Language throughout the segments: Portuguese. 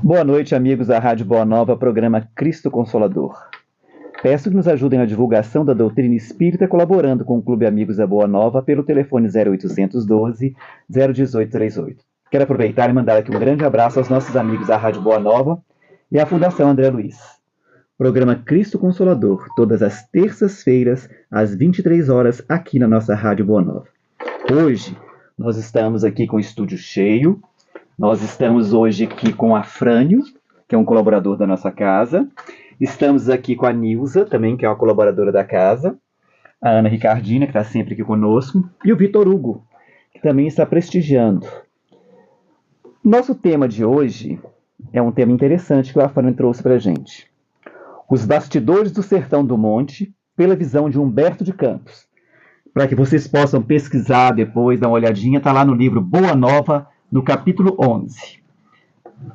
Boa noite, amigos da Rádio Boa Nova, programa Cristo Consolador. Peço que nos ajudem na divulgação da doutrina espírita, colaborando com o Clube Amigos da Boa Nova pelo telefone 0812 01838. Quero aproveitar e mandar aqui um grande abraço aos nossos amigos da Rádio Boa Nova e à Fundação André Luiz. Programa Cristo Consolador, todas as terças-feiras, às 23 horas, aqui na nossa Rádio Boa Nova. Hoje, nós estamos aqui com o estúdio cheio. Nós estamos hoje aqui com a Frânio, que é um colaborador da nossa casa. Estamos aqui com a Nilza, também, que é uma colaboradora da casa. A Ana Ricardina, que está sempre aqui conosco. E o Vitor Hugo, que também está prestigiando. Nosso tema de hoje é um tema interessante que o Afrânio trouxe para a gente. Os bastidores do Sertão do Monte, pela visão de Humberto de Campos. Para que vocês possam pesquisar depois, dar uma olhadinha, está lá no livro Boa Nova, no capítulo 11.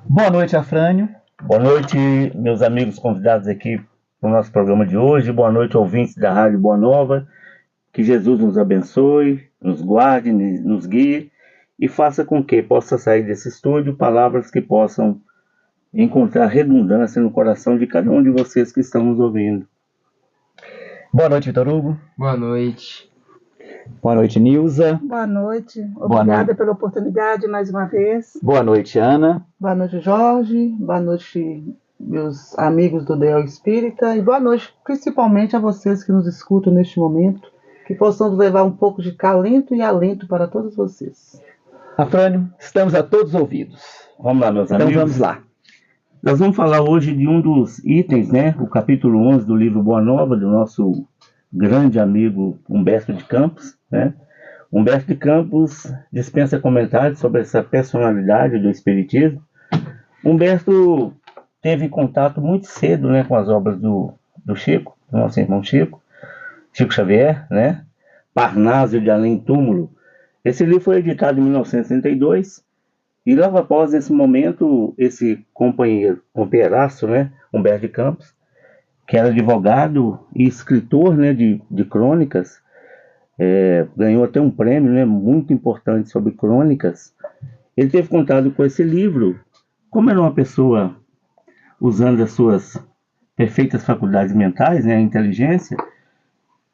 Boa noite, Afrânio. Boa noite, meus amigos convidados aqui para o nosso programa de hoje. Boa noite, ouvintes da Rádio Boa Nova. Que Jesus nos abençoe, nos guarde, nos guie e faça com que possa sair desse estúdio palavras que possam encontrar redundância no coração de cada um de vocês que estão nos ouvindo. Boa noite, Vitor Hugo. Boa noite. Boa noite, Nilza. Boa noite. Obrigada pela oportunidade mais uma vez. Boa noite, Ana. Boa noite, Jorge. Boa noite, meus amigos do Ideal Espírita. E boa noite, principalmente a vocês que nos escutam neste momento. Que possamos levar um pouco de calento e alento para todos vocês. Afrânio, estamos a todos ouvidos. Vamos lá, meus amigos. Então vamos lá. Nós vamos falar hoje de um dos itens, né? O capítulo 11 do livro Boa Nova, do nosso grande amigo Humberto de Campos, né? Humberto de Campos dispensa comentários sobre essa personalidade do Espiritismo. Humberto teve contato muito cedo, né, com as obras do Chico, do nosso irmão Chico Xavier, né? Parnaso de Além Túmulo. Esse livro foi editado em 1962 e logo após esse momento, esse companheiraço, né, Humberto de Campos, que era advogado e escritor, né, de crônicas, ganhou até um prêmio, né, muito importante sobre crônicas. Ele teve contato com esse livro. Como era uma pessoa usando as suas perfeitas faculdades mentais, né, a inteligência,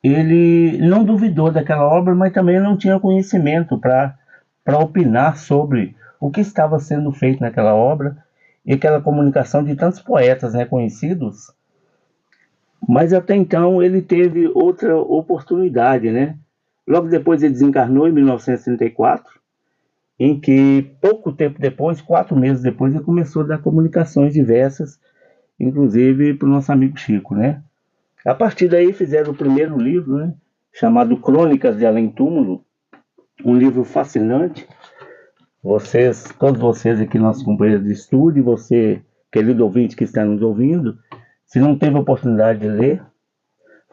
ele não duvidou daquela obra, mas também não tinha conhecimento para opinar sobre o que estava sendo feito naquela obra e aquela comunicação de tantos poetas reconhecidos. Mas até então ele teve outra oportunidade, né? Logo depois ele desencarnou em 1934, em que pouco tempo depois, 4 meses depois, ele começou a dar comunicações diversas, inclusive para o nosso amigo Chico, né? A partir daí fizeram o primeiro livro, né, chamado Crônicas de Além Túmulo, um livro fascinante. Todos vocês aqui, nossos companheiros de estúdio, você, querido ouvinte que está nos ouvindo, se não teve a oportunidade de ler,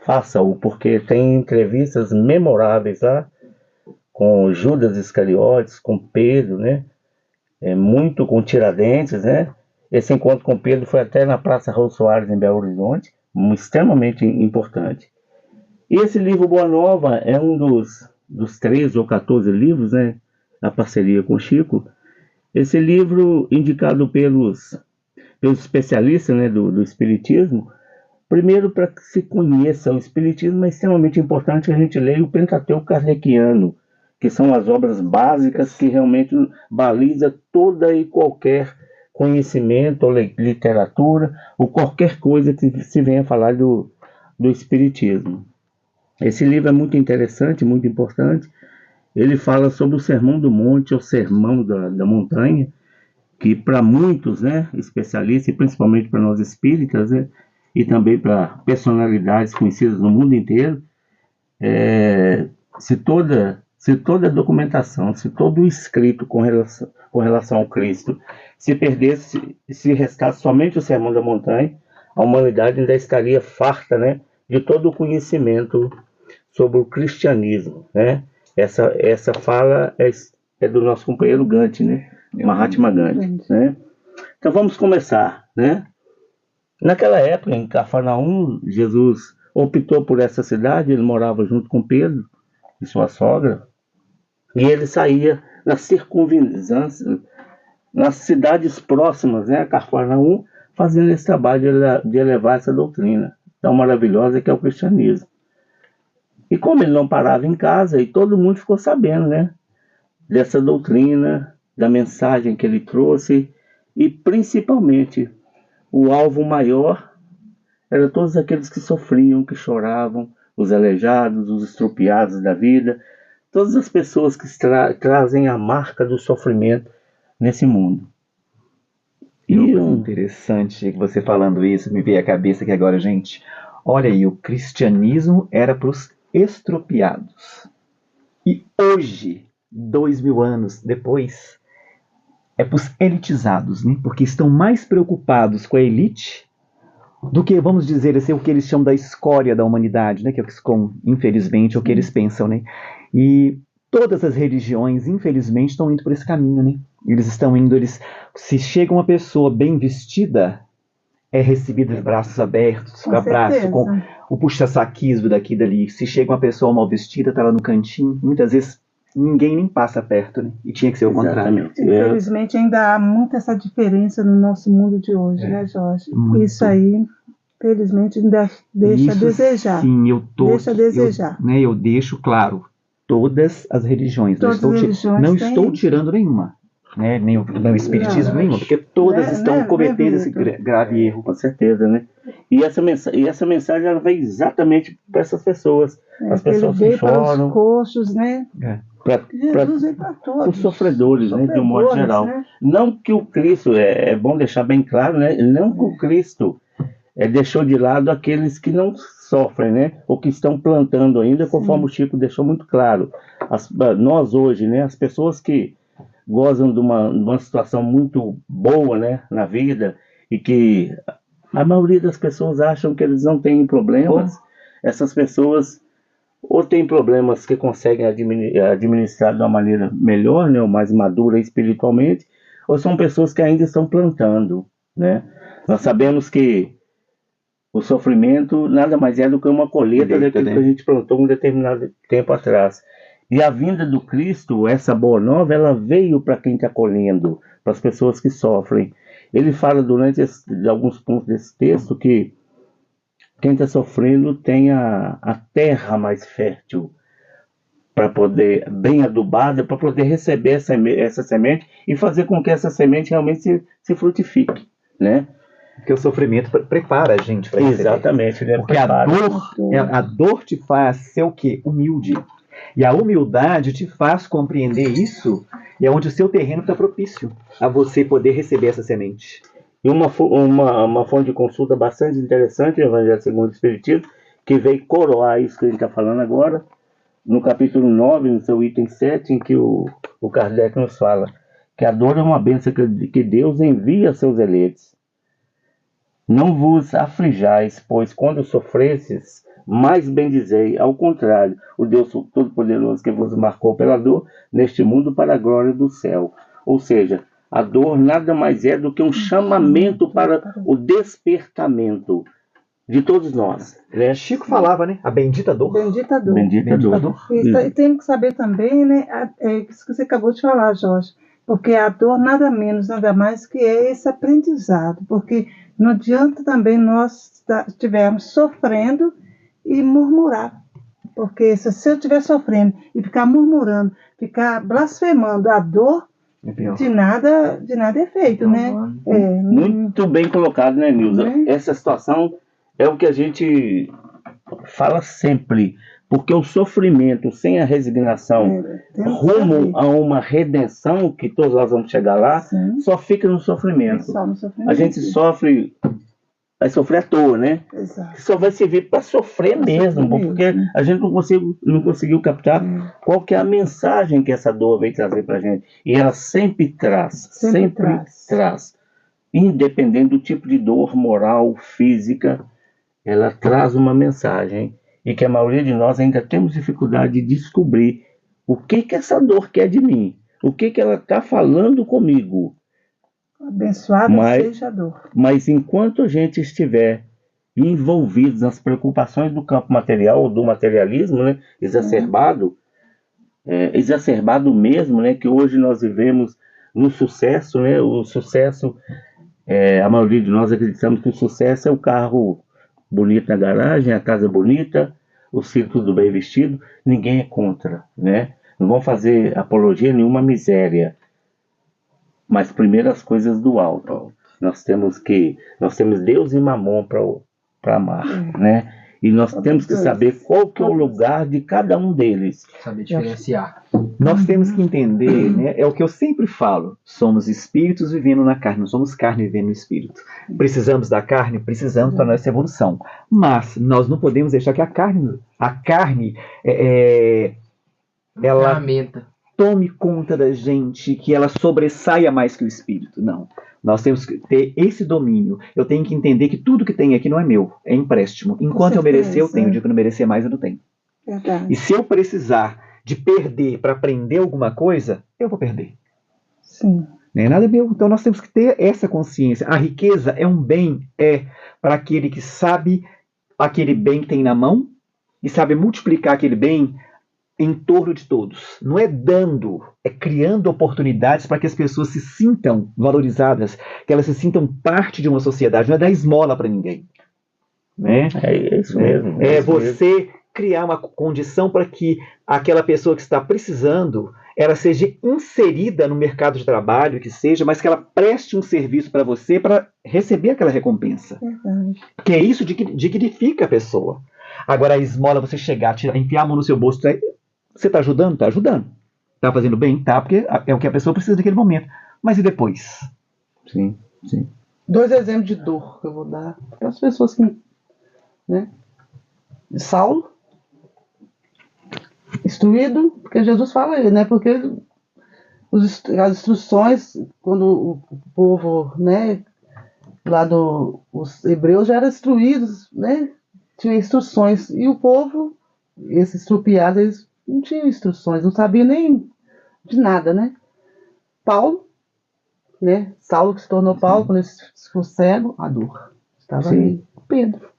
faça-o, porque tem entrevistas memoráveis lá, com Judas Iscariotes, com Pedro, né? Muito com Tiradentes, né? Esse encontro com Pedro foi até na Praça Raul Soares, em Belo Horizonte, extremamente importante. E esse livro Boa Nova é um dos 13 ou 14 livros, né? Na parceria com o Chico. Esse livro, indicado pelos especialistas, né, do Espiritismo, primeiro, para que se conheça o Espiritismo, é extremamente importante que a gente leia o Pentateuco Kardeciano, que são as obras básicas que realmente balizam toda e qualquer conhecimento ou literatura, ou qualquer coisa que se venha falar do Espiritismo. Esse livro é muito interessante, muito importante. Ele fala sobre o Sermão do Monte, ou Sermão da Montanha, que para muitos, né, especialistas, e principalmente para nós espíritas, né, e também para personalidades conhecidas no mundo inteiro, se toda a documentação, se todo o escrito com relação ao Cristo se perdesse, se restasse somente o Sermão da Montanha, a humanidade ainda estaria farta, né, de todo o conhecimento sobre o cristianismo, né? Essa fala é do nosso companheiro Gandhi, né? Mahatma Gandhi, né? Então vamos começar, né? Naquela época, em Cafarnaum, Jesus optou por essa cidade. Ele morava junto com Pedro e sua sogra, e ele saía na circunvizinhança nas cidades próximas, né, a Cafarnaum, fazendo esse trabalho de elevar essa doutrina tão maravilhosa que é o cristianismo. E como ele não parava em casa, e todo mundo ficou sabendo, né, dessa doutrina, da mensagem que ele trouxe, e principalmente o alvo maior era todos aqueles que sofriam, que choravam, os aleijados, os estrupiados da vida, todas as pessoas que trazem a marca do sofrimento nesse mundo. E interessante você falando isso, me veio à cabeça que agora, gente, olha aí, o cristianismo era para os estropiados. E hoje, 2000 anos depois, é para os elitizados, né? Porque estão mais preocupados com a elite do que, vamos dizer assim, o que eles chamam da escória da humanidade, né? Que é o que, infelizmente, é o que eles pensam, né? E todas as religiões, infelizmente, estão indo por esse caminho, né? Eles estão indo, se chega uma pessoa bem vestida, é recebida de braços abertos, com abraço, com o puxa-saquismo daqui e dali. Se chega uma pessoa mal vestida, tá lá no cantinho, muitas vezes ninguém nem passa perto, né? E tinha que ser o contrário. Infelizmente ainda há muito essa diferença no nosso mundo de hoje, né, Jorge? Muito. Isso aí, felizmente, ainda deixa a desejar. Sim, deixa a desejar. Eu deixo claro, todas as religiões. Não estou tirando nenhuma. Né, nem o espiritismo nenhum, porque todas estão cometendo esse grave erro. Com certeza, né? E essa mensagem ela veio exatamente para essas pessoas. As pessoas que choram. Para os coxos, né? Jesus veio para todos. Os sofredores, né? De um modo geral. Né? Não que o Cristo, é bom deixar bem claro, né? Não que o Cristo deixou de lado aqueles que não sofrem, né? Ou que estão plantando ainda, conforme o Chico deixou muito claro. Nós hoje, né? As pessoas que gozam de uma situação muito boa, né, na vida, e que a maioria das pessoas acham que eles não têm problemas. Essas pessoas ou têm problemas que conseguem administrar de uma maneira melhor, né, ou mais madura espiritualmente, ou são pessoas que ainda estão plantando, né? Nós sabemos que o sofrimento nada mais é do que uma colheita daquilo que a gente plantou um determinado tempo atrás. E a vinda do Cristo, essa boa nova, ela veio para quem está colhendo, para as pessoas que sofrem. Ele fala durante alguns pontos desse texto que quem está sofrendo tem a terra mais fértil, para poder, bem adubada, para poder receber essa semente e fazer com que essa semente realmente se frutifique, né? Porque o sofrimento prepara a gente para receber. Exatamente, né? Porque a dor te faz ser o quê? Humilde. E a humildade te faz compreender isso, e é onde o seu terreno está propício a você poder receber essa semente. E uma fonte de consulta bastante interessante, o Evangelho segundo o Espiritismo, que veio coroar isso que a gente está falando agora, no capítulo 9, no seu item 7, em que o Kardec nos fala que a dor é uma bênção que Deus envia a seus eleitos. Não vos aflijais, pois quando sofresses, mais bendizei, ao contrário, o Deus Todo-Poderoso que vos marcou pela dor neste mundo para a glória do céu. Ou seja, a dor nada mais é do que um chamamento para o despertamento de todos nós. Né? Chico falava, né? A bendita dor. Bendita dor. Bendita dor. E tem que saber também, né? É isso que você acabou de falar, Jorge. Porque a dor nada menos, nada mais que é esse aprendizado. Porque não adianta também nós estivermos sofrendo e murmurar. Porque se eu estiver sofrendo e ficar murmurando, ficar blasfemando a dor, de nada é feito, né? Muito bem colocado, né, Nilza? Essa situação é o que a gente fala sempre. Porque o sofrimento sem a resignação rumo a uma redenção, que todos nós vamos chegar lá, só fica no sofrimento. Só no sofrimento. A gente vai sofrer à toa, né? Exato. Só vai servir para sofrer mesmo, porque a gente não conseguiu captar qual que é a mensagem que essa dor veio trazer para a gente. E ela sempre traz. Independente do tipo de dor moral, física, ela traz uma mensagem. E que a maioria de nós ainda temos dificuldade de descobrir o que essa dor quer de mim. O que ela está falando comigo. Abençoado seja a dor. Mas enquanto a gente estiver envolvido nas preocupações do campo material, ou do materialismo, né, exacerbado mesmo, né, que hoje nós vivemos no sucesso, né? O sucesso, a maioria de nós acreditamos que o sucesso é o carro bonito na garagem, a casa bonita, o filho tudo bem vestido. Ninguém é contra, né? Não vão fazer apologia a nenhuma miséria, mas primeiro as coisas do alto. Nós temos Deus e Mamon para amar, né? E nós temos que saber qual que é o lugar de cada um deles. Saber diferenciar. Nós temos que entender, né? É o que eu sempre falo. Somos espíritos vivendo na carne, não somos carne vivendo no espírito. Precisamos da carne? Precisamos para nossa evolução. Mas nós não podemos deixar que a carne ela Ferramenta. tome conta da gente, que ela sobressaia mais que o espírito. Não. Nós temos que ter esse domínio. Eu tenho que entender que tudo que tem aqui não é meu, é empréstimo. Enquanto eu merecer, eu tenho. O dia que eu não merecer mais, eu não tenho. Verdade. E se eu precisar de perder para aprender alguma coisa, eu vou perder. Sim. Nem nada é meu. Então nós temos que ter essa consciência. A riqueza é um bem, para aquele que sabe aquele bem que tem na mão e sabe multiplicar aquele bem em torno de todos. Não é dando, é criando oportunidades para que as pessoas se sintam valorizadas, que elas se sintam parte de uma sociedade. Não é dar esmola para ninguém. Né? É isso mesmo. É isso mesmo. você criar uma condição para que aquela pessoa que está precisando, ela seja inserida no mercado de trabalho, que seja, mas que ela preste um serviço para você para receber aquela recompensa. Verdade. Porque é isso dignifica a pessoa. Agora a esmola, você chegar, enfiar a mão no seu bolso, você está ajudando? Está ajudando. Está fazendo bem? Tá, porque é o que a pessoa precisa naquele momento. Mas e depois? Sim. 2 exemplos de dor que eu vou dar para as pessoas que, né? Saulo, instruído, porque Jesus fala aí, né? Porque as instruções, quando o povo, né, lá os hebreus já eram instruídos, né? Tinha instruções, e o povo, esses estrupiados, eles não tinham instruções, não sabiam nem de nada, né? Paulo, né? Saulo que se tornou Paulo, quando ele ficou cego, a dor. Estava aí. Pedro.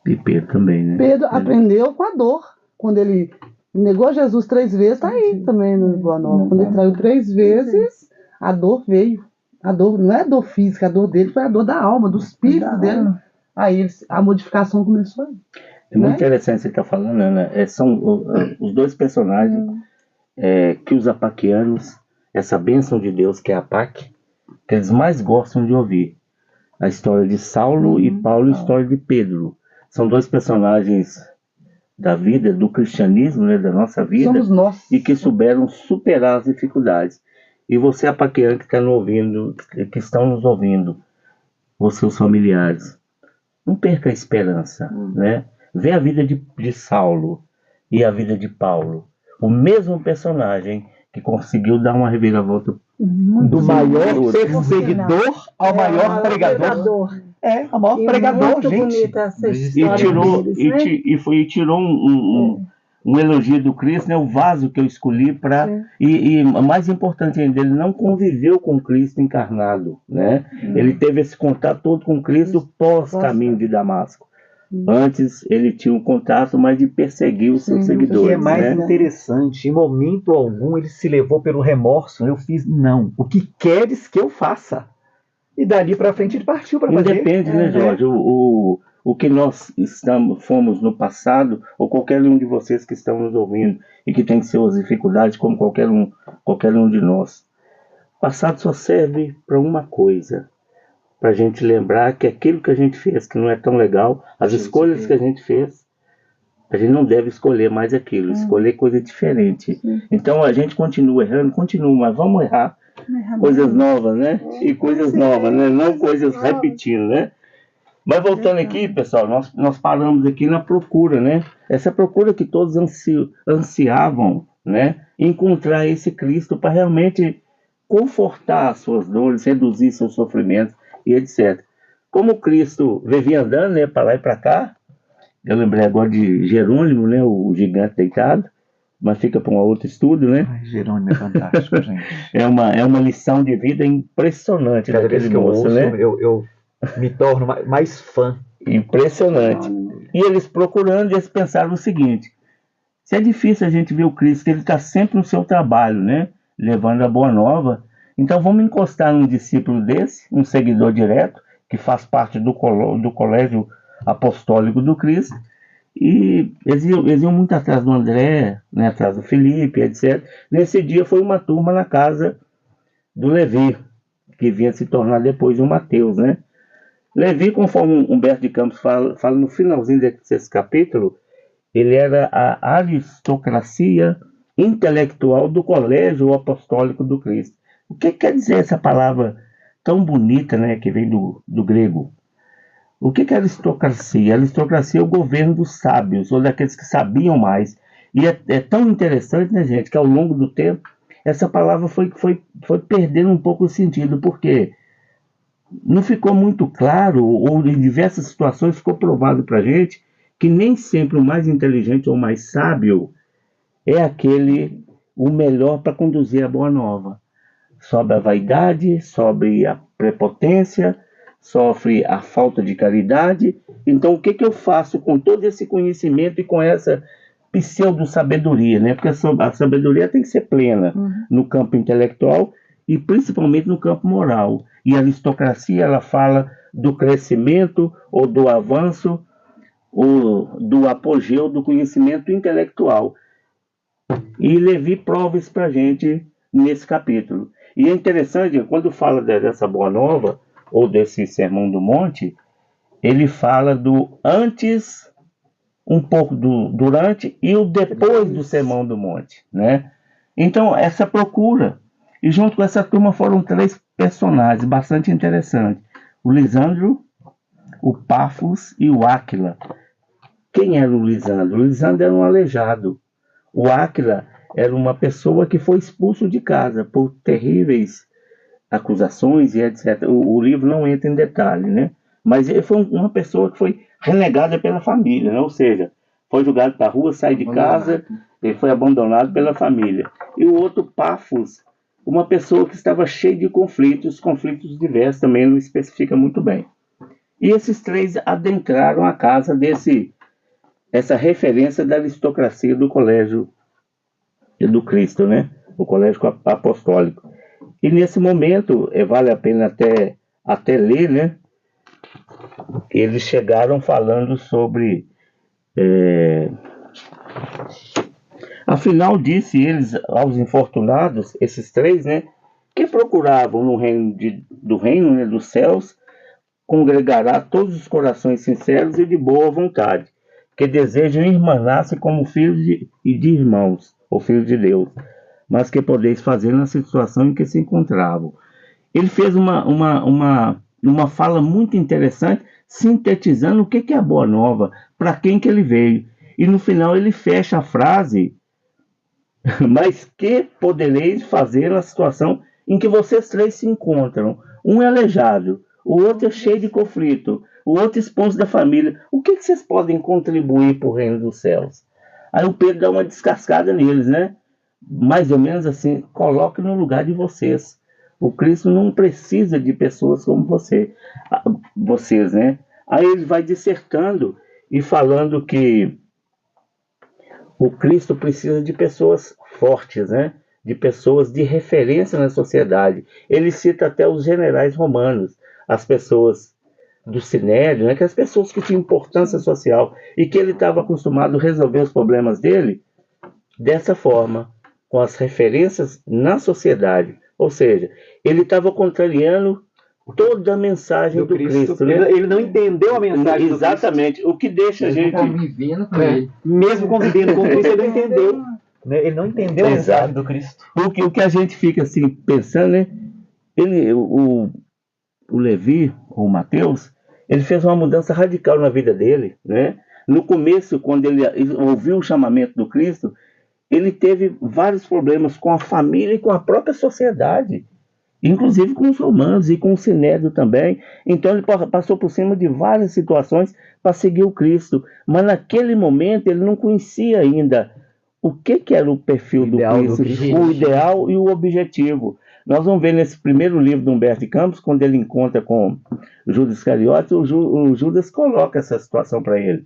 E Pedro também, né? Pedro aprendeu com a dor. Quando ele negou Jesus 3 vezes, tá aí também no Boa Nova. Quando ele traiu 3 vezes, a dor veio. A dor não é a dor física, a dor dele foi a dor da alma, do espírito dele. Aí a modificação começou aí. É muito né? interessante você estar falando, Ana. São os 2 personagens que os apaquianos, essa bênção de Deus que é a Apaque, que eles mais gostam de ouvir. A história de Saulo e Paulo e a história de Pedro. São 2 personagens da vida, do cristianismo, né, da nossa vida, Somos nós. e que souberam superar as dificuldades. E você, apaquiano, que está nos ouvindo, que estão nos ouvindo, os seus familiares, não perca a esperança, né? Vê a vida de Saulo e a vida de Paulo. O mesmo personagem que conseguiu dar uma reviravolta Do maior Muito perseguidor ao maior pregador. É, o maior pregador, muito gente. bonita essa e história tirou, deles, e, né? ti- e foi, e tirou um elogio do Cristo, né? O vaso que eu escolhi para... E mais importante ainda, ele não conviveu com Cristo encarnado, né? Ele teve esse contato todo com Cristo pós-caminho de Damasco. Antes ele tinha um contato mais de perseguir os seus O que seguidores, é mais né? interessante, em momento algum ele se levou pelo remorso. Eu fiz, não. O que queres que eu faça? E dali para frente ele partiu para fazer. Independe, né, Jorge? O que nós fomos no passado, ou qualquer um de vocês que estão nos ouvindo e que tem suas dificuldades, como qualquer um de nós. O passado só serve para uma coisa: para a gente lembrar que aquilo que a gente fez que não é tão legal, as escolhas que a gente fez, a gente não deve escolher mais aquilo, escolher coisa diferente. Então a gente continua errando, mas vamos errar coisas novas, né? E coisas novas, né? Não coisas repetindo, né? Mas voltando aqui, pessoal, nós paramos aqui na procura, né? Essa procura que todos ansiavam, né? Encontrar esse Cristo para realmente confortar as suas dores, reduzir seus sofrimentos e etc. Como Cristo vivia andando, né? Para lá e para cá, eu lembrei agora de Jerônimo, né? O gigante deitado, mas fica para um outro estudo, né? Ai, Jerônimo é fantástico, gente. É uma lição de vida impressionante Cada vez daquele que eu moço, ouço, né? eu me torno mais fã. Impressionante. E eles procurando, eles pensaram o seguinte: se é difícil a gente ver o Cristo, que ele está sempre no seu trabalho, né? Levando a boa nova. Então vamos encostar num discípulo desse, um seguidor direto, que faz parte do colégio apostólico do Cristo, e eles iam muito atrás do André, né, atrás do Felipe, etc. Nesse dia foi uma turma na casa do Levi, que vinha se tornar depois o Mateus, né? Levi, conforme Humberto de Campos fala no finalzinho desse capítulo, ele era a aristocracia intelectual do colégio apostólico do Cristo. O que quer dizer essa palavra tão bonita, né, que vem do grego? O que é aristocracia? A aristocracia é o governo dos sábios, ou daqueles que sabiam mais. E é tão interessante, né, gente, que ao longo do tempo, essa palavra foi perdendo um pouco o sentido, porque não ficou muito claro, ou em diversas situações ficou provado para a gente, que nem sempre o mais inteligente ou mais sábio é aquele o melhor para conduzir a boa nova. Sobe a vaidade, sobe a prepotência, sofre a falta de caridade. Então, o que eu faço com todo esse conhecimento e com essa pseudo-sabedoria, né? Porque a sabedoria tem que ser plena no campo intelectual e principalmente no campo moral. E a aristocracia, ela fala do crescimento ou do avanço ou do apogeu do conhecimento intelectual. E Levi prova isso para a gente nesse capítulo. E é interessante, quando fala dessa boa nova, ou desse Sermão do Monte, ele fala do antes, um pouco do durante e o depois do Sermão do Monte, né? Então, essa procura. E junto com essa turma foram 3 personagens bastante interessantes. O Lisandro, o Pafos e o Áquila. Quem era o Lisandro? O Lisandro era um aleijado. O Áquila era uma pessoa que foi expulso de casa por terríveis acusações e etc. O livro não entra em detalhe, né? Mas ele foi uma pessoa que foi renegada pela família, né? Ou seja, foi jogado para a rua, sai de casa, ele foi abandonado pela família. E o outro, Pafos, uma pessoa que estava cheia de conflitos diversos, também não especifica muito bem. E esses 3 adentraram a casa essa referência da aristocracia do colégio do Cristo, né? O colégio apostólico. E nesse momento, vale a pena até ler, né? Eles chegaram falando sobre... Afinal, disse eles aos infortunados, esses 3, né? Que procuravam no reino do reino, né, dos céus, congregará todos os corações sinceros e de boa vontade, que desejam irmanar-se como filhos de irmãos, ou filhos de Deus, mas que podeis fazer na situação em que se encontravam. Ele fez uma fala muito interessante, sintetizando o que é a boa nova, para quem que ele veio. E no final ele fecha a frase, mas que podereis fazer na situação em que vocês 3 se encontram. Um é aleijado, o outro é cheio de conflito, o outro expulso da família. O que vocês podem contribuir para o reino dos céus? Aí o Pedro dá uma descascada neles, né? Mais ou menos assim, coloque no lugar de vocês. O Cristo não precisa de pessoas como vocês, né? Aí ele vai dissertando e falando que o Cristo precisa de pessoas fortes, né? De pessoas de referência na sociedade. Ele cita até os generais romanos, as pessoas do Sinédrio, né? Que as pessoas que tinham importância social e que ele estava acostumado a resolver os problemas dele dessa forma, com as referências na sociedade. Ou seja, ele estava contrariando toda a mensagem do Cristo, né? Ele não entendeu a mensagem do Cristo. Exatamente. O que deixa a gente... convivendo com ele. Mesmo convivendo com Cristo, ele não entendeu. Ele não entendeu a mensagem do Cristo. O que a gente fica assim pensando, né? O Levi, ou o Mateus, ele fez uma mudança radical na vida dele, né? No começo, quando ele ouviu o chamamento do Cristo, ele teve vários problemas com a família e com a própria sociedade, inclusive com os romanos e com o Sinédrio também. Então ele passou por cima de várias situações para seguir o Cristo, mas naquele momento ele não conhecia ainda o que era o perfil do Cristo, o ideal e o objetivo. Nós vamos ver nesse primeiro livro de Humberto de Campos, quando ele encontra com Judas Iscariotes, o Judas coloca essa situação para ele,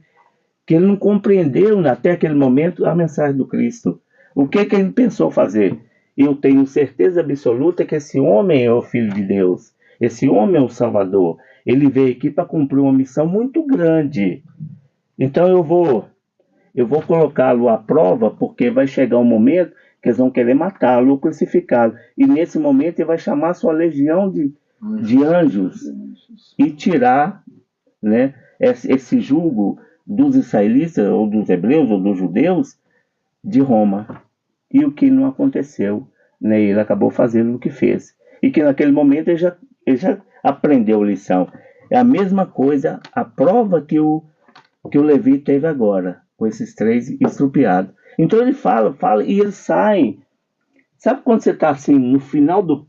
que ele não compreendeu até aquele momento a mensagem do Cristo. O que ele pensou fazer? eu tenho certeza absoluta que esse homem é o Filho de Deus. Esse homem é o Salvador. Ele veio aqui para cumprir uma missão muito grande. Então eu vou colocá-lo à prova, porque vai chegar um momento que eles vão querer matá-lo ou crucificá-lo. E nesse momento ele vai chamar sua legião de anjos e tirar, né, esse jugo dos israelitas, ou dos hebreus, ou dos judeus, de Roma. E o que não aconteceu, né? Ele acabou fazendo o que fez. E que naquele momento ele já aprendeu a lição. É a mesma coisa, a prova que o Levi teve agora, com esses 3 estrupiados. Então ele fala, e eles saem. Sabe quando você está assim, no final do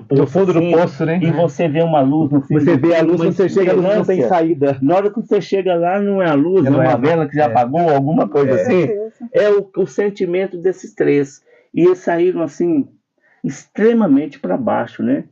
poço, No fundo assim, do poço, né? e você vê uma luz no fim Você do vê a luz, uma quando você chega, a luz não tem esperança. saída. Na hora que você chega lá, não é a luz, Não é é uma a- vela que já apagou, alguma coisa assim. É o sentimento desses 3. E eles saíram assim, extremamente para baixo, né?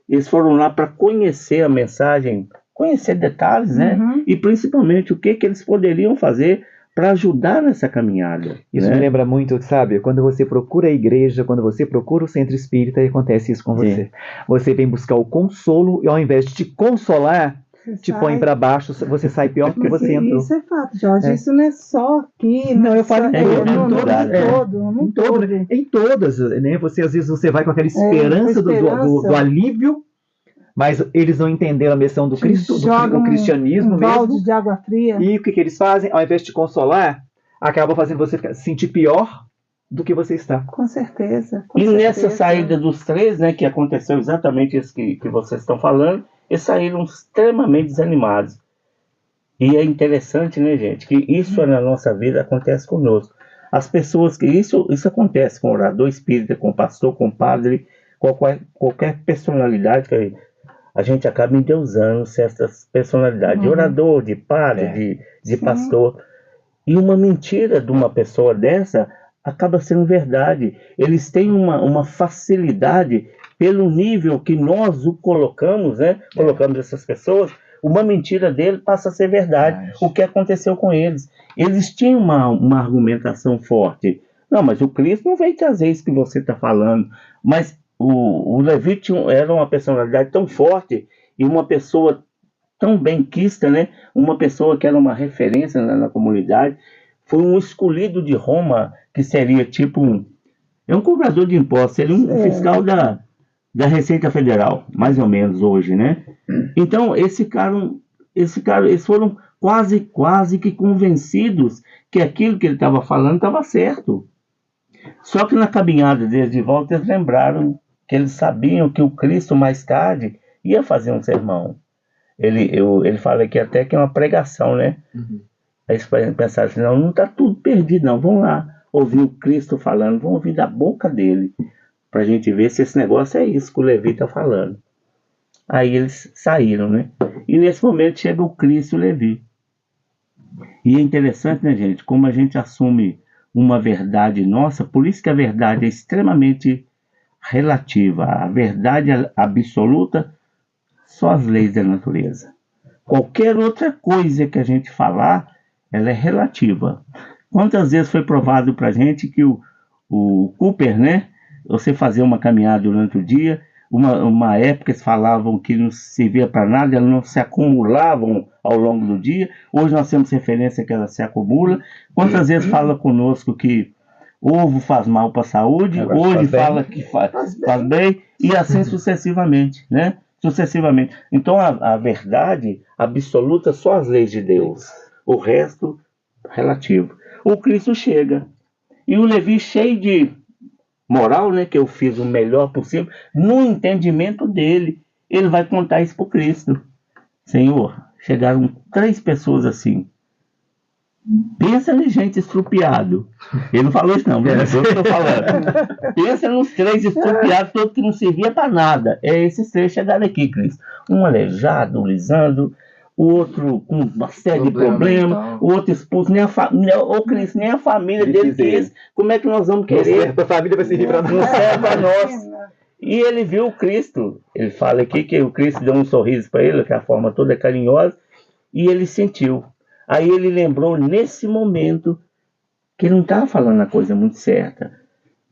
Eles foram lá para conhecer a mensagem, conhecer detalhes, né? Uhum. E principalmente o que eles poderiam fazer para ajudar nessa caminhada. Isso né? me lembra muito, sabe? Quando você procura a igreja, quando você procura o centro espírita, e acontece isso com você. Você vem buscar o consolo e ao invés de te consolar, te põe para baixo, você sai pior do que Mas você entrou. isso é fato, Jorge. É. Isso não é só aqui. Não, eu falo só- em todo, no em mundo lugar, né? todo. No Em todo, todo. em todas, né? Você às vezes você vai com aquela esperança, com esperança. do alívio, mas eles não entenderam a missão do Cristo, Joga do cristianismo um balde mesmo. de água fria. E o que eles fazem? Ao invés de te consolar, acabam fazendo você se sentir pior do que você está. Com certeza. E nessa saída dos 3, né, que aconteceu exatamente isso que vocês estão falando, eles saíram extremamente desanimados. E é interessante, né, gente, que isso na nossa vida acontece conosco. As pessoas que isso acontece com o orador espírita, com o pastor, com o padre, qualquer personalidade que a gente acaba endeusando certas personalidades, de orador, de padre, de Sim. pastor. E uma mentira de uma pessoa dessa acaba sendo verdade. Eles têm uma facilidade, pelo nível que nós o colocamos, né? Colocamos essas pessoas, uma mentira dele passa a ser verdade. O que aconteceu com eles? Eles tinham uma argumentação forte. Não, mas o Cristo não veio trazer isso que você está falando. Mas o Levi era uma personalidade tão forte e uma pessoa tão benquista, né? Uma pessoa que era uma referência na comunidade. Foi um escolhido de Roma, que seria tipo um cobrador de impostos, seria um fiscal da Receita Federal, mais ou menos hoje, né? Então, eles foram quase que convencidos que aquilo que ele estava falando estava certo. Só que na caminhada deles de volta, eles lembraram que eles sabiam que o Cristo, mais tarde, ia fazer um sermão. Ele fala aqui até que é uma pregação, né? Aí eles pensaram assim, não está tudo perdido, não. Vamos lá ouvir o Cristo falando, vamos ouvir da boca dele, para a gente ver se esse negócio é isso que o Levi está falando. Aí eles saíram, né? E nesse momento chega o Cristo e o Levi. E é interessante, né, gente, como a gente assume uma verdade nossa, por isso que a verdade é extremamente relativa. A verdade absoluta, só as leis da natureza. Qualquer outra coisa que a gente falar, ela é relativa. Quantas vezes foi provado para a gente que o Cooper, né? Você fazia uma caminhada durante o dia, uma época eles falavam que não servia para nada, elas não se acumulavam ao longo do dia. Hoje nós temos referência que ela se acumula. Quantas vezes fala conosco que ovo faz mal para a saúde, hoje fala que faz bem, e assim sucessivamente, né? Sucessivamente. Então a verdade absoluta só as leis de Deus, o resto relativo. O Cristo chega e o Levi, cheio de moral, né, que eu fiz o melhor possível, no entendimento dele, ele vai contar isso para o Cristo. Senhor, chegaram 3 pessoas assim. Pensa em gente estrupiado. Ele não falou isso não, mas eu estou falando. Pensa nos 3 estrupiados, todos que não servia para nada. É esses 3 chegaram aqui, Cristo. Um aleijado, lisando, o outro com uma série de problemas, o outro expulso, nem a família dele quis. Como é que nós vamos querer? A família vai servir para nós. Não serve para nós. E ele viu o Cristo. Ele fala aqui que o Cristo deu um sorriso para ele, que a forma toda é carinhosa, e ele sentiu. Aí ele lembrou nesse momento que ele não estava falando a coisa muito certa.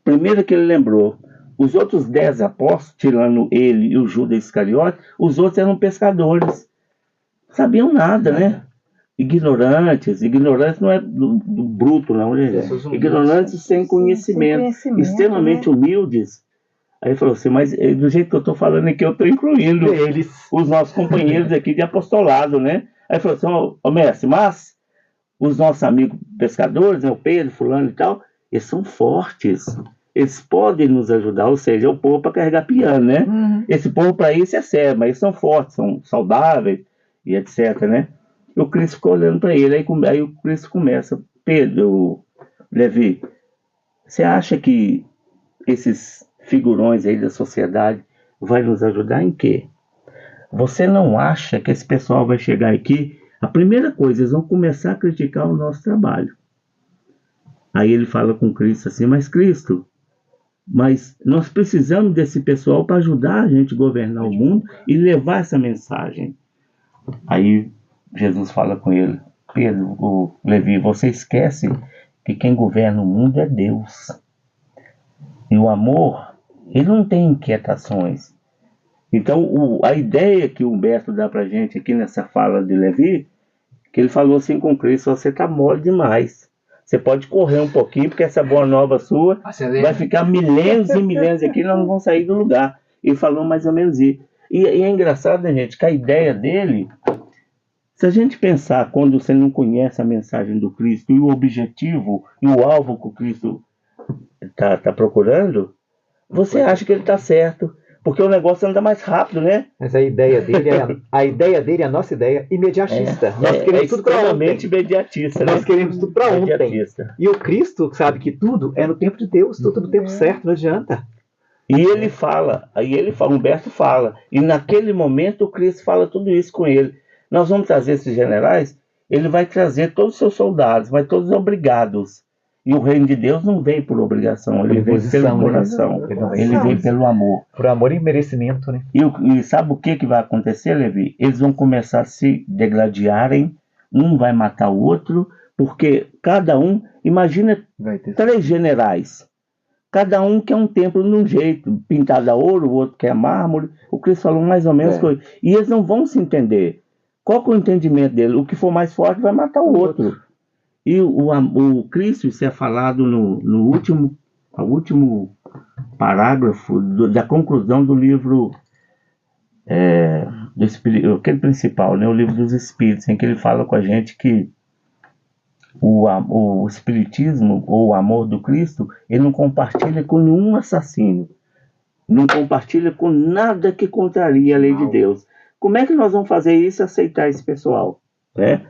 Primeiro que ele lembrou, os outros 10 apóstolos, tirando ele e o Judas Iscariote, os outros eram pescadores. Sabiam nada, né? Ignorantes não é do bruto, não, né? Pessoas humildes. Ignorantes sem conhecimento, extremamente humildes. Aí ele falou assim, mas do jeito que eu estou falando aqui, eu estou incluindo Eles. os nossos companheiros aqui de apostolado, né? Aí ele falou assim, ô mestre, mas os nossos amigos pescadores, né, o Pedro, fulano e tal, eles são fortes, eles podem nos ajudar, ou seja, é o povo para carregar piano, né? Esse povo para isso é sério, mas eles são fortes, são saudáveis e etc, né? E o Cristo ficou olhando para ele, aí o Cristo começa, Pedro, Levi, você acha que esses figurões aí da sociedade vai nos ajudar em quê? Você não acha que esse pessoal vai chegar aqui, a primeira coisa, eles vão começar a criticar o nosso trabalho. Aí ele fala com Cristo assim, mas Cristo, mas nós precisamos desse pessoal para ajudar a gente a governar o mundo e levar essa mensagem. Aí Jesus fala com ele, Pedro, o Levi, você esquece que quem governa o mundo é Deus. E o amor, ele não tem inquietações. Então, a ideia que o Humberto dá pra gente aqui nessa fala de Levi, que ele falou assim com Cristo, você está mole demais. Você pode correr um pouquinho, porque essa boa nova sua vai ficar milênios e milênios aqui, nós não vamos sair do lugar. Ele falou mais ou menos isso. E é engraçado, né, gente, que a ideia dele, se a gente pensar quando você não conhece a mensagem do Cristo e o objetivo e o alvo que o Cristo está procurando, você acha que ele está certo, porque o negócio anda mais rápido, né? Mas a ideia dele é a nossa ideia imediatista. Nós queremos tudo para ontem. Imediatista, né? Nós queremos tudo para ontem. Imediatista. E o Cristo sabe que tudo é no tempo de Deus, tudo no tempo certo, não adianta. E ele fala, Humberto fala, e naquele momento o Cristo fala tudo isso com ele. Nós vamos trazer esses generais, ele vai trazer todos os seus soldados, vai todos obrigados. E o reino de Deus não vem por obrigação, ele vem pela coração, ele vem pelo amor. Por amor e merecimento, né? E sabe o que vai acontecer, Levi? Eles vão começar a se degladiarem, um vai matar o outro, porque cada um, imagina 3 generais, cada um quer um templo de um jeito, pintado a ouro, o outro quer mármore, o Cristo falou mais ou menos coisa. E eles não vão se entender. Qual que é o entendimento dele? O que for mais forte vai matar o outro. E o Cristo, isso é falado no último parágrafo da conclusão do livro, aquele principal, né, o livro dos Espíritos, em que ele fala com a gente que o Espiritismo, ou o amor do Cristo, ele não compartilha com nenhum assassino, não compartilha com nada que contraria a lei de Deus. Como é que nós vamos fazer isso e aceitar esse pessoal? Né?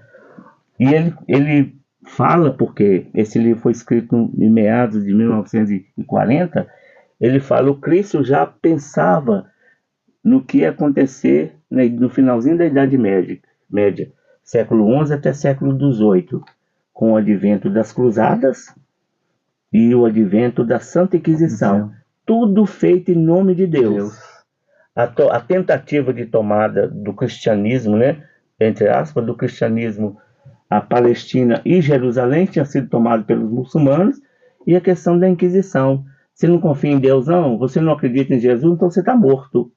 E ele fala, porque esse livro foi escrito em meados de 1940, ele fala, o Cristo já pensava no que ia acontecer, né, no finalzinho da Idade Média, século XI até século XVIII, com o advento das cruzadas e o advento da Santa Inquisição. Tudo feito em nome de Deus. A tentativa de tomada do cristianismo, né, entre aspas, do cristianismo, a Palestina e Jerusalém tinha sido tomado pelos muçulmanos, e a questão da Inquisição. Você não confia em Deus, não? Você não acredita em Jesus, então você está morto.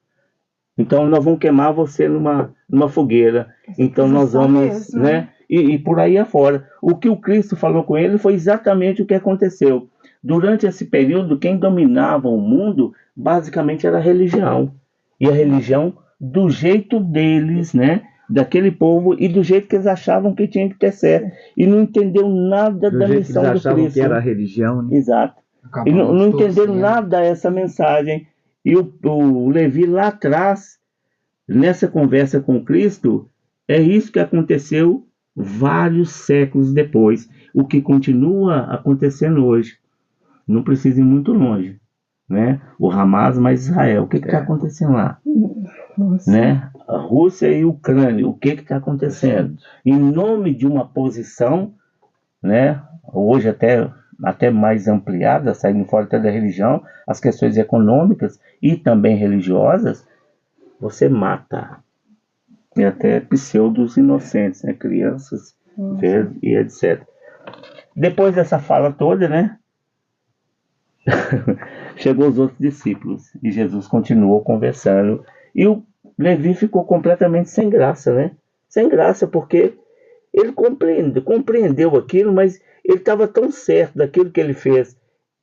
Então nós vamos queimar você numa fogueira. Então nós vamos, mesmo, né? E por aí afora. O que o Cristo falou com ele foi exatamente o que aconteceu. Durante esse período, quem dominava o mundo, basicamente era a religião. E a religião do jeito deles, né? Daquele povo e do jeito que eles achavam que tinha que ter certo. E não entendeu nada da missão do Cristo. Eles achavam que era a religião, né? Exato. E não entenderam nada dessa mensagem. E o Levi lá atrás, nessa conversa com Cristo, é isso que aconteceu vários séculos depois. O que continua acontecendo hoje. Não precisa ir muito longe. Né? O Hamas mais Israel. O que está acontecendo lá? Né? A Rússia e a Ucrânia. O que está acontecendo? Em nome de uma posição, né? Hoje até mais ampliada, saindo fora até da religião, as questões econômicas e também religiosas, você mata. E até pseudos inocentes, né? Crianças, velhos e etc. Depois dessa fala toda, né? chegou os outros discípulos e Jesus continuou conversando. E o Levi ficou completamente sem graça, né? Sem graça, porque ele compreendeu aquilo, mas ele estava tão certo daquilo que ele fez.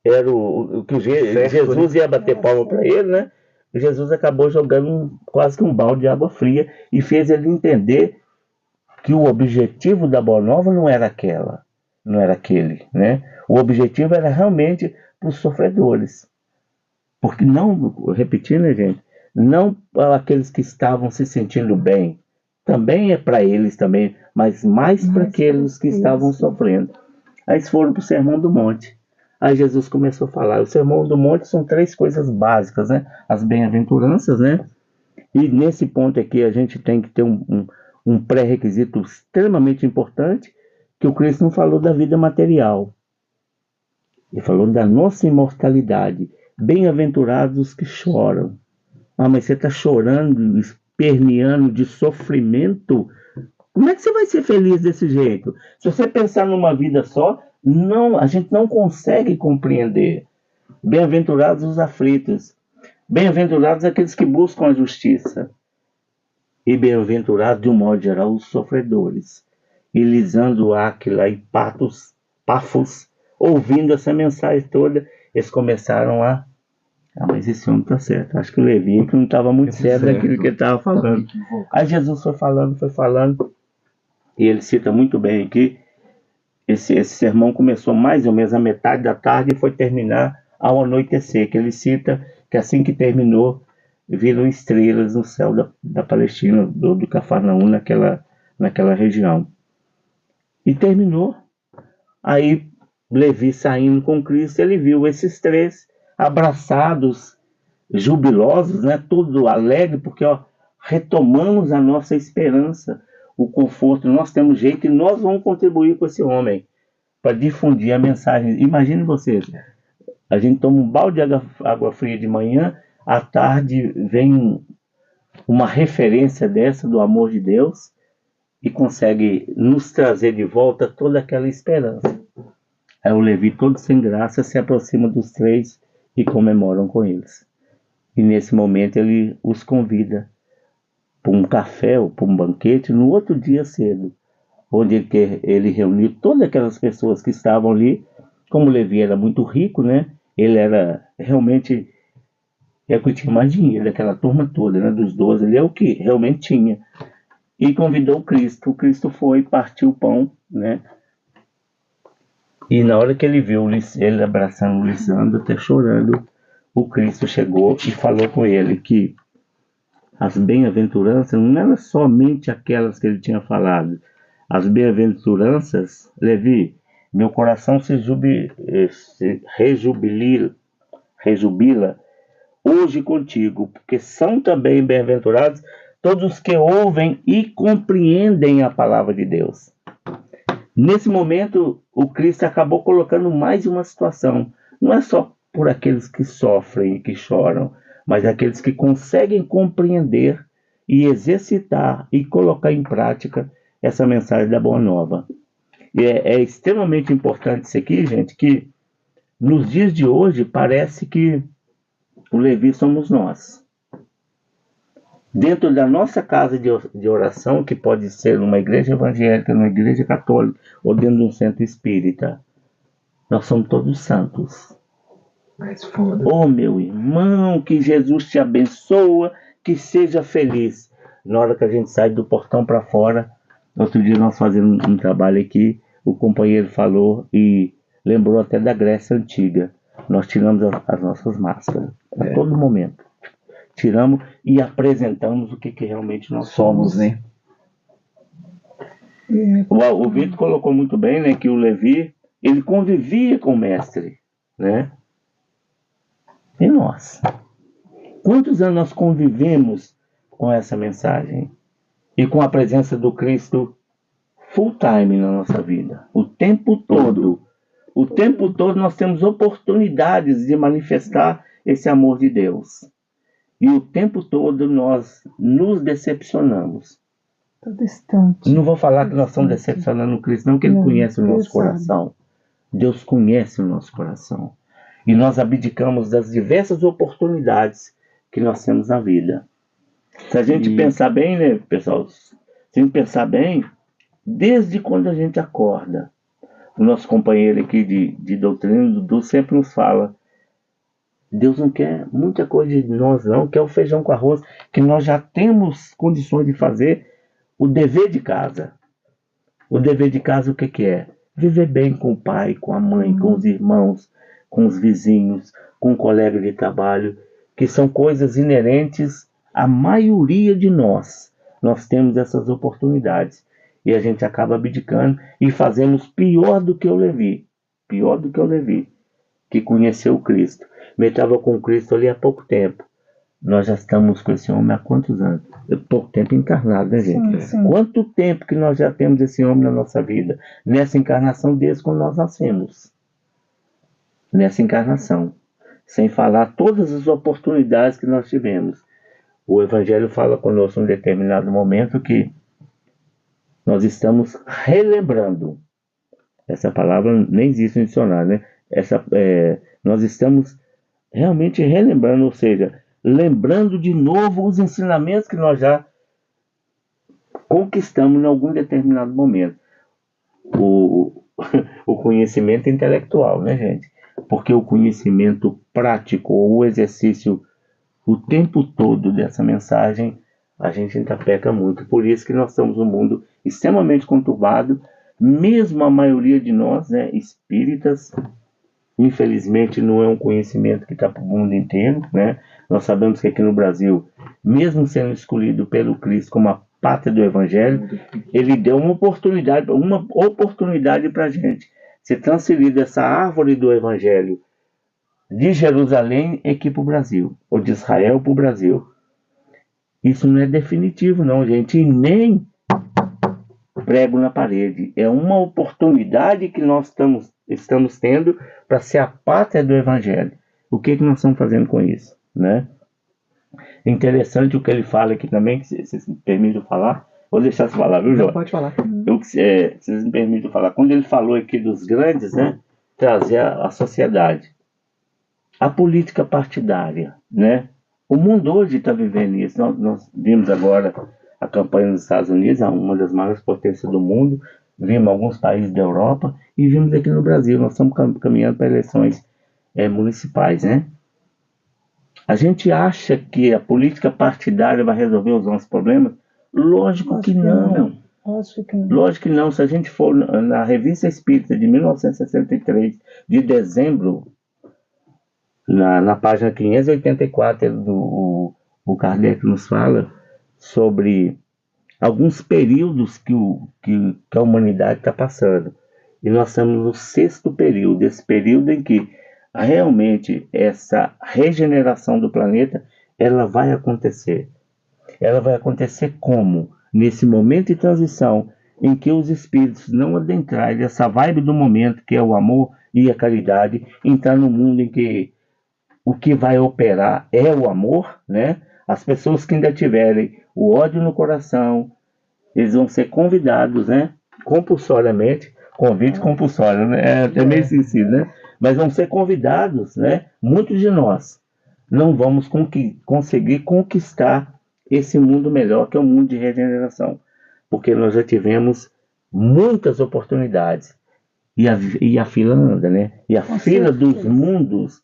Era o que Jesus ia bater palma para ele, né? Jesus acabou jogando quase que um balde de água fria e fez ele entender que o objetivo da Boa Nova não era aquele, né? O objetivo era realmente para os sofredores. Porque não, repetindo, né, gente, não para aqueles que estavam se sentindo bem, também é para eles também, mas mais para aqueles que estavam sofrendo. Aí eles foram para o Sermão do Monte. Aí Jesus começou a falar. O Sermão do Monte são 3 coisas básicas, né? As bem-aventuranças, né? E nesse ponto aqui a gente tem que ter um pré-requisito extremamente importante, que o Cristo não falou da vida material. Ele falou da nossa imortalidade. Bem-aventurados os que choram. Ah, mas você está chorando, esperneando de sofrimento? Como é que você vai ser feliz desse jeito? Se você pensar numa vida só, não, a gente não consegue compreender. Bem-aventurados os aflitos. Bem-aventurados aqueles que buscam a justiça. E bem-aventurados, de um modo geral, os sofredores. E Lisandro, Áquila e Pafos, ouvindo essa mensagem toda, eles começaram a... Ah, mas esse homem está certo. Acho que o Levi que não estava muito certo daquilo que ele estava falando. Aí Jesus foi falando, e ele cita muito bem aqui, esse sermão começou mais ou menos à metade da tarde e foi terminar ao anoitecer, que ele cita que assim que terminou, viram estrelas no céu da Palestina, do Cafarnaum, naquela região. E terminou. Aí Levi saindo com Cristo, ele viu esses 3 abraçados, jubilosos, né? Tudo alegre, porque retomamos a nossa esperança, o conforto, nós temos jeito e nós vamos contribuir com esse homem para difundir a mensagem. Imagine vocês, a gente toma um balde de água fria de manhã, à tarde vem uma referência dessa do amor de Deus e consegue nos trazer de volta toda aquela esperança. Aí o Levi, todo sem graça, se aproxima dos 3 e comemoram com eles. E nesse momento ele os convida para um café ou para um banquete no outro dia cedo, onde ele reuniu todas aquelas pessoas que estavam ali. Como o Levi era muito rico, né? Ele era realmente o que tinha mais dinheiro daquela turma toda, né? Dos 12, ele é o que realmente tinha. E convidou o Cristo. O Cristo foi, partiu o pão, né? E na hora que ele viu ele abraçando o Lisandro, até chorando, o Cristo chegou e falou com ele que as bem-aventuranças não eram somente aquelas que ele tinha falado. As bem-aventuranças, Levi, meu coração se rejubila hoje contigo, porque são também bem-aventurados todos os que ouvem e compreendem a palavra de Deus. Nesse momento, o Cristo acabou colocando mais uma situação. Não é só por aqueles que sofrem e que choram, mas aqueles que conseguem compreender e exercitar e colocar em prática essa mensagem da Boa Nova. E é extremamente importante isso aqui, gente, que nos dias de hoje parece que o Levi somos nós. Dentro da nossa casa de oração, que pode ser numa igreja evangélica, numa igreja católica ou dentro de um centro espírita, nós somos todos santos. Mas foda. Oh, meu irmão, que Jesus te abençoa, que seja feliz. Na hora que a gente sai do portão para fora, outro dia nós fazendo um trabalho aqui, o companheiro falou e lembrou até da Grécia Antiga. Nós tiramos as nossas máscaras a todo momento. Tiramos e apresentamos o que realmente nós somos, né? O Vitor colocou muito bem, né, que o Levi, ele convivia com o mestre, né? E nós? Quantos anos nós convivemos com essa mensagem? E com a presença do Cristo full time na nossa vida? O tempo todo. O tempo todo nós temos oportunidades de manifestar esse amor de Deus. E o tempo todo nós nos decepcionamos. Tô distante. Não vou falar que nós estamos decepcionando o Cristo, não, que Ele conhece o nosso coração. Deus conhece o nosso coração. E nós abdicamos das diversas oportunidades que nós temos na vida. Se a gente pensar bem, né, pessoal? Se a gente pensar bem, desde quando a gente acorda, o nosso companheiro aqui de doutrina, Dudu, sempre nos fala: Deus não quer muita coisa de nós, não, quer o feijão com arroz, que nós já temos condições de fazer o dever de casa. O dever de casa, o que é? Viver bem com o pai, com a mãe, com os irmãos, com os vizinhos, com o colega de trabalho, que são coisas inerentes à maioria de nós. Nós temos essas oportunidades e a gente acaba abdicando e fazemos pior do que o Levi, que conheceu o Cristo. Eu estava com o Cristo ali há pouco tempo. Nós já estamos com esse homem há quantos anos? Pouco tempo encarnado, né, gente? Sim. Quanto tempo que nós já temos esse homem na nossa vida? Nessa encarnação, desde quando nós nascemos. Nessa encarnação. Sem falar todas as oportunidades que nós tivemos. O Evangelho fala conosco em um determinado momento que nós estamos relembrando. Essa palavra nem existe no dicionário, né? Nós estamos realmente relembrando, ou seja, lembrando de novo os ensinamentos que nós já conquistamos em algum determinado momento. O conhecimento intelectual, né, gente? Porque o conhecimento prático, ou o exercício o tempo todo dessa mensagem, a gente ainda peca muito. Por isso que nós estamos num mundo extremamente conturbado, mesmo a maioria de nós, né, espíritas. Infelizmente não é um conhecimento que está para o mundo inteiro, né? Nós sabemos que aqui no Brasil, mesmo sendo escolhido pelo Cristo como a pátria do Evangelho, ele deu uma oportunidade para a gente ser transferido essa árvore do Evangelho de Jerusalém aqui para o Brasil, ou de Israel para o Brasil. Isso não é definitivo não, gente, e nem prego na parede. É uma oportunidade que nós estamos tendo para ser a pátria do Evangelho. O que nós estamos fazendo com isso, né? Interessante o que ele fala aqui também, que vocês me permitem falar. Vou deixar você falar, viu, João? Pode falar. Vocês me permitem falar. Quando ele falou aqui dos grandes, né? Trazer a sociedade. A política partidária, né? O mundo hoje está vivendo isso. Nós vimos agora a campanha nos Estados Unidos, uma das maiores potências do mundo, vimos alguns países da Europa e vimos aqui no Brasil. Nós estamos caminhando para eleições municipais, né? A gente acha que a política partidária vai resolver os nossos problemas? Lógico que não. Lógico que não. Se a gente for na Revista Espírita de 1963, de dezembro, na página 584, o Kardec nos fala sobre alguns períodos que a humanidade está passando. E nós estamos no 6º período, esse período em que realmente essa regeneração do planeta, ela vai acontecer. Ela vai acontecer como? Nesse momento de transição em que os espíritos não adentrarem essa vibe do momento, que é o amor e a caridade, entrar no mundo em que o que vai operar é o amor, né? As pessoas que ainda tiverem o ódio no coração, eles vão ser convidados, né? Compulsoriamente, convite compulsório, né? É até meio esquecido, né? Mas vão ser convidados, né? Muitos de nós não vamos conseguir conquistar esse mundo melhor, que é o mundo de regeneração, porque nós já tivemos muitas oportunidades e a fila anda, né? E a fila dos mundos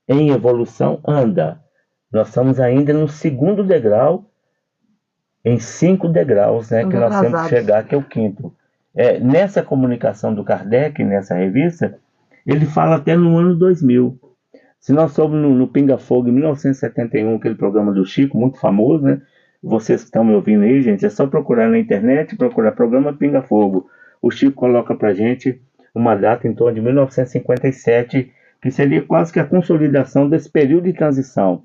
em evolução anda. Nós estamos ainda no 2º degrau, em 5 degraus, né, que nós temos que chegar, que é o 5º. Nessa comunicação do Kardec, nessa revista, ele fala até no ano 2000. Se nós somos no Pinga Fogo, em 1971, aquele programa do Chico, muito famoso, né? Vocês que estão me ouvindo aí, gente, é só procurar na internet, procurar programa Pinga Fogo. O Chico coloca pra gente uma data em torno de 1957, que seria quase que a consolidação desse período de transição.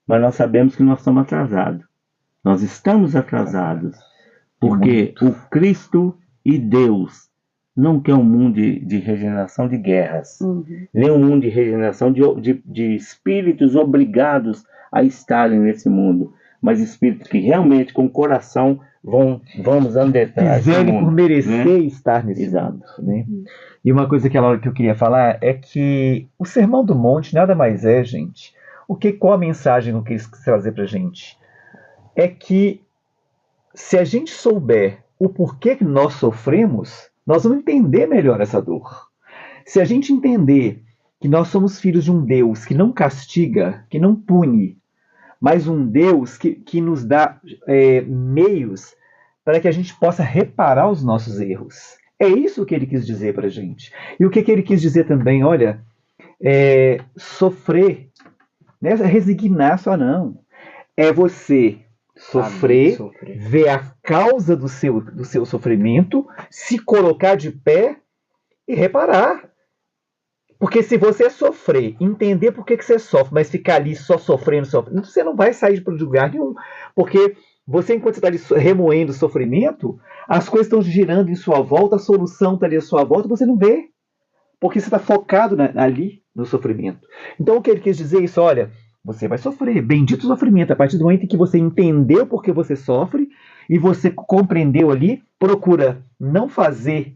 Mas nós sabemos que nós estamos atrasados. Nós estamos atrasados. Porque o Cristo e Deus não quer um mundo de regeneração de guerras. Nem um mundo de regeneração de espíritos obrigados a estarem nesse mundo. Mas espíritos que realmente, com o coração vamos andetrar. Fizerem por merecer estar nesse Exato. mundo, né? E uma coisa que eu queria falar é que o Sermão do Monte nada mais é, gente. Qual a mensagem que eu quis trazer pra gente? É que se a gente souber o porquê que nós sofremos, nós vamos entender melhor essa dor. Se a gente entender que nós somos filhos de um Deus que não castiga, que não pune, mas um Deus que nos dá meios para que a gente possa reparar os nossos erros. É isso que ele quis dizer para a gente. E o que ele quis dizer também, olha, sofrer, não é resignar só não. É você sofrer, ver a causa do seu sofrimento, se colocar de pé e reparar. Porque se você sofrer, entender por que você sofre, mas ficar ali só sofrendo, você não vai sair de lugar nenhum. Porque você, enquanto você está ali remoendo o sofrimento, as coisas estão girando em sua volta, a solução está ali à sua volta, você não vê. Porque você está focado ali no sofrimento. Então o que ele quis dizer é isso, olha, você vai sofrer, bendito sofrimento, a partir do momento em que você entendeu por que você sofre, e você compreendeu ali, procura não fazer,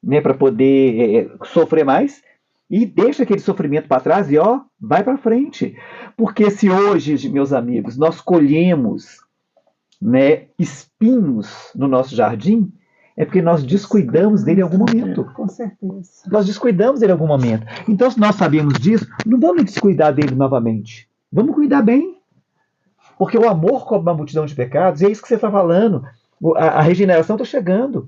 né, para poder sofrer mais, e deixa aquele sofrimento para trás e vai para frente. Porque se hoje, meus amigos, nós colhemos, né, espinhos no nosso jardim, é porque nós descuidamos dele em algum momento. Com certeza. Nós descuidamos dele em algum momento. Então, se nós sabemos disso, não vamos descuidar dele novamente. Vamos cuidar bem. Porque o amor cobre uma multidão de pecados, e é isso que você está falando. A regeneração está chegando.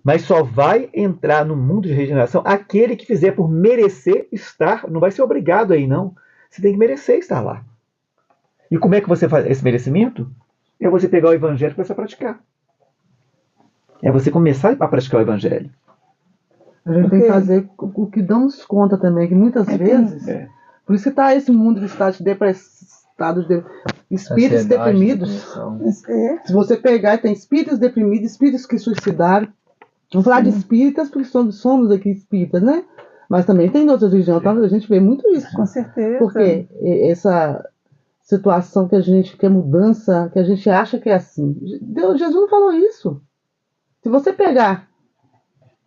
Mas só vai entrar no mundo de regeneração aquele que fizer por merecer estar. Não vai ser obrigado aí, não. Você tem que merecer estar lá. E como é que você faz esse merecimento? É você pegar o evangelho e começar a praticar. É você começar a praticar o evangelho. A gente tem que fazer o que damos conta também, que muitas vezes... Por isso que está esse mundo de estado de espíritos deprimidos. Se você pegar, tem espíritos deprimidos, espíritos que suicidaram. Vamos falar de espíritas, porque somos aqui espíritas, né? Mas também tem outras religiões, então a gente vê muito isso. Com certeza. Porque essa situação que a gente quer mudança, que a gente acha que é assim. Jesus não falou isso. Se você pegar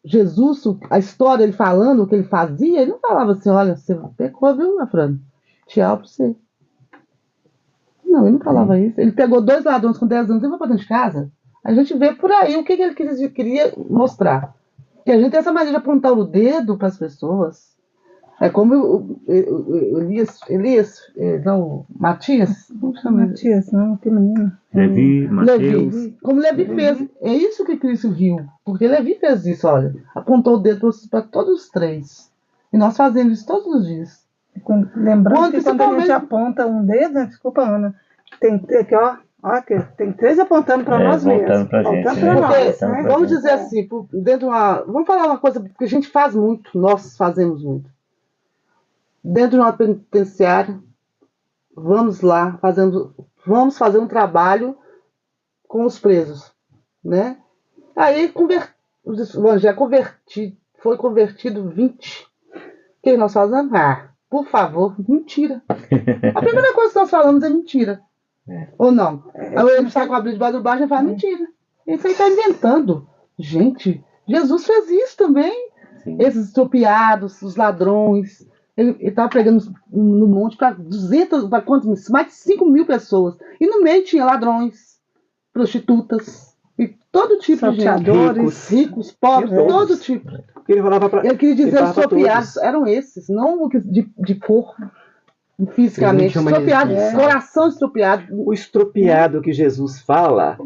Jesus, a história, ele falando o que ele fazia, ele não falava assim, olha, você pecou, viu, Afrano? Tchau pra você. Não, ele não falava isso. Ele pegou 2 ladrões com 10 anos e foi pra dentro de casa. A gente vê por aí o que ele queria mostrar. Que a gente tem essa maneira de apontar o dedo para as pessoas. É como Matias. Como chama? Matias, não, que menino. Levi, Mateus. Como Levi fez. É isso que Cristo riu. Porque Levi fez isso, olha. Apontou o dedo para todos os 3. E nós fazemos isso todos os dias. Lembrando que quando a gente aponta um dedo, né, desculpa, Ana, tem aqui, aqui, tem 3 apontando para nós mesmos. Vamos dizer assim, vamos falar uma coisa que a gente faz muito, nós fazemos muito. Dentro de uma penitenciária, vamos fazer um trabalho com os presos, né? Aí foi convertido 20. O que nós fazemos? Por favor, mentira. A primeira coisa que nós falamos é mentira. Ou não? Aí ele está com a Bíblia debaixo do braço e fala mentira. Isso aí está inventando. Gente, Jesus fez isso também. Sim. Esses estropiados, os ladrões. Ele estava pregando no monte para mais de 5 mil pessoas. E no meio tinha ladrões, prostitutas, e todo tipo de gente. Ricos, pobres, todo tipo. Ele queria dizer estropiados, eram esses, não de corpo, fisicamente. Estropiados, coração estropiado. O estropiado que Jesus fala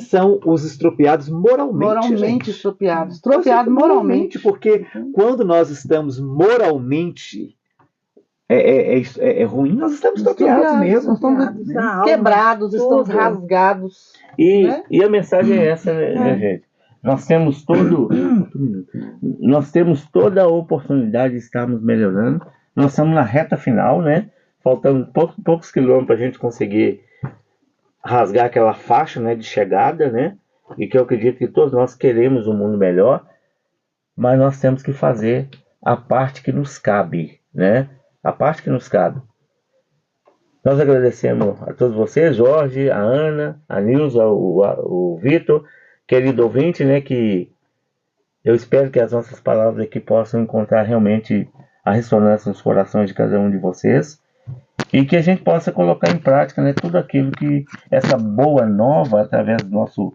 são os estropiados moralmente. Moralmente estropiados. Estropiado moralmente. Porque quando nós estamos moralmente ruim, nós estamos estropiados mesmo. Nós estamos quebrados, estamos rasgados. E a mensagem é essa, né, gente? Nós temos toda a oportunidade de estarmos melhorando. Nós estamos na reta final, né? Faltando poucos quilômetros para a gente conseguir rasgar aquela faixa, né, de chegada, né? E que eu acredito que todos nós queremos um mundo melhor, mas nós temos que fazer a parte que nos cabe, né? A parte que nos cabe. Nós agradecemos a todos vocês, Jorge, a Ana, a Nilza, o Vitor, querido ouvinte, né, que eu espero que as nossas palavras aqui possam encontrar realmente a ressonância nos corações de cada um de vocês e que a gente possa colocar em prática, né, tudo aquilo que essa boa nova, através do nosso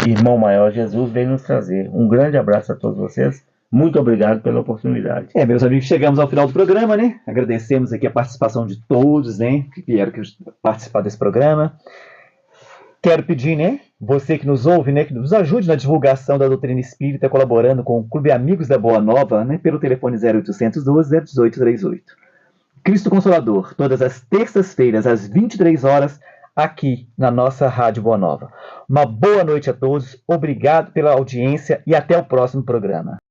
irmão maior Jesus, vem nos trazer. Um grande abraço a todos vocês. Muito obrigado pela oportunidade. Meus amigos, chegamos ao final do programa, né? Agradecemos aqui a participação de todos, né, que vieram participar desse programa. Quero pedir, né, você que nos ouve, né, que nos ajude na divulgação da doutrina espírita, colaborando com o Clube Amigos da Boa Nova, né, pelo telefone 0812-01838. Cristo Consolador, todas as terças-feiras, às 23 horas, aqui na nossa Rádio Boa Nova. Uma boa noite a todos, obrigado pela audiência e até o próximo programa.